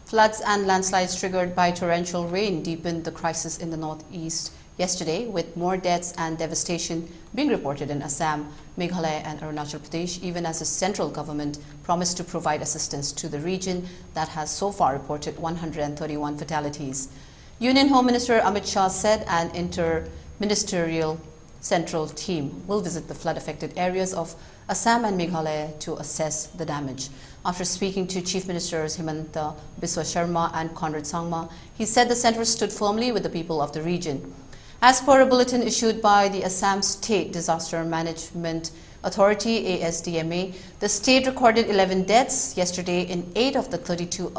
Floods and landslides triggered by torrential rain deepened the crisis in the northeast yesterday, with more deaths and devastation being reported in Assam, Meghalaya and Arunachal Pradesh, even as the central government promised to provide assistance to the region that has so far reported 131 fatalities. Union Home Minister Amit Shah said an inter-ministerial central team will visit the flood-affected areas of Assam and Meghalaya to assess the damage. After speaking to Chief Ministers Himanta Biswa Sharma and Conrad Sangma, he said the centre stood firmly with the people of the region. As per a bulletin issued by the Assam State Disaster Management Authority (ASDMA), the state recorded 11 deaths yesterday in 8 of the 32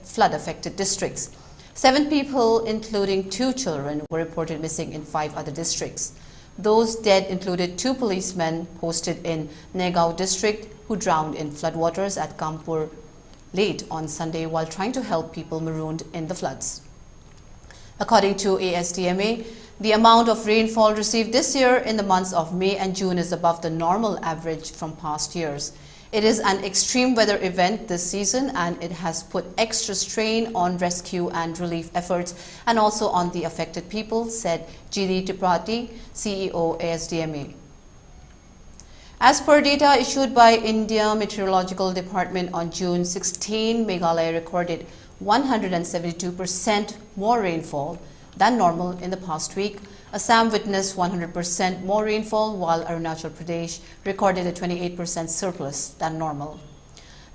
flood-affected districts. 7 people, including 2 children, were reported missing in 5 other districts. Those dead included 2 policemen posted in Negao district who drowned in floodwaters at Kanpur late on Sunday while trying to help people marooned in the floods. According to ASDMA, the amount of rainfall received this year in the months of May and June is above the normal average from past years. It is an extreme weather event this season, and it has put extra strain on rescue and relief efforts and also on the affected people, said G.D. Tripathi, CEO ASDMA. As per data issued by India Meteorological Department on June 16, Meghalaya recorded 172% more rainfall than normal in the past week. Assam witnessed 100% more rainfall, while Arunachal Pradesh recorded a 28% surplus than normal.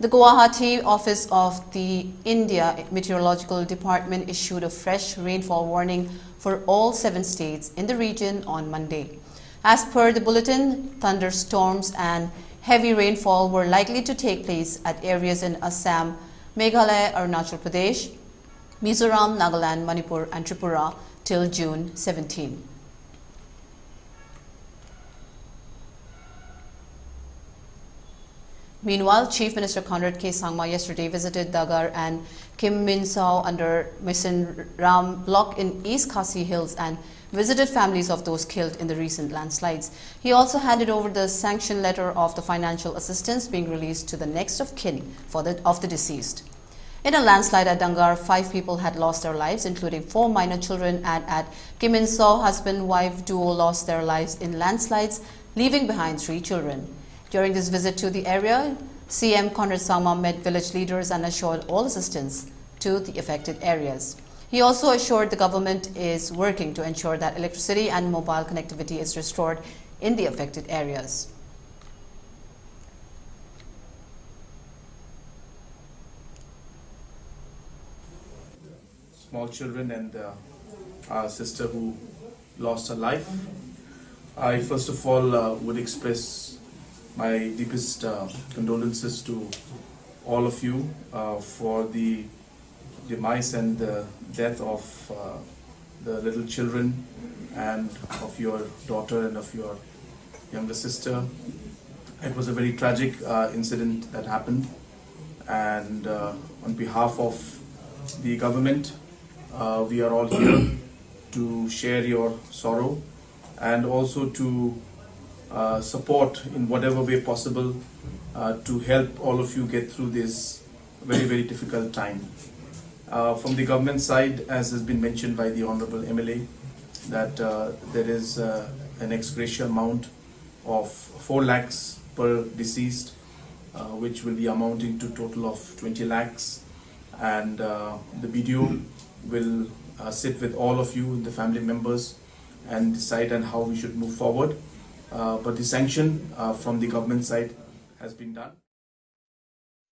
The Guwahati office of the India Meteorological Department issued a fresh rainfall warning for all 7 states in the region on Monday. As per the bulletin, thunderstorms and heavy rainfall were likely to take place at areas in Assam, Meghalaya, Arunachal Pradesh, Mizoram, Nagaland, Manipur and Tripura till June 17. Meanwhile, Chief Minister Conrad K. Sangma yesterday visited Dagar and Kim Min Sao under Mission Ram block in East Khasi Hills and visited families of those killed in the recent landslides. He also handed over the sanction letter of the financial assistance being released to the next of kin of the deceased. In a landslide at Dangar, 5 people had lost their lives, including 4 minor children, and at Kim In Saw, husband-wife duo lost their lives in landslides, leaving behind 3 children. During this visit to the area, CM Conrad Sangma met village leaders and assured all assistance to the affected areas. He also assured the government is working to ensure that electricity and mobile connectivity is restored in the affected areas. Small children and our sister who lost her life. I first of all would express my deepest condolences to all of you for the demise and the death of the little children and of your daughter and of your younger sister. It was a very tragic incident that happened, and on behalf of the government, we are all here to share your sorrow and also to support in whatever way possible to help all of you get through this very, very difficult time. From the government side, as has been mentioned by the Honorable MLA, that there is an ex gratia amount of 4 lakhs per deceased, which will be amounting to total of 20 lakhs. And the BDO will sit with all of you, the family members, and decide on how we should move forward. But the sanction from the government side has been done.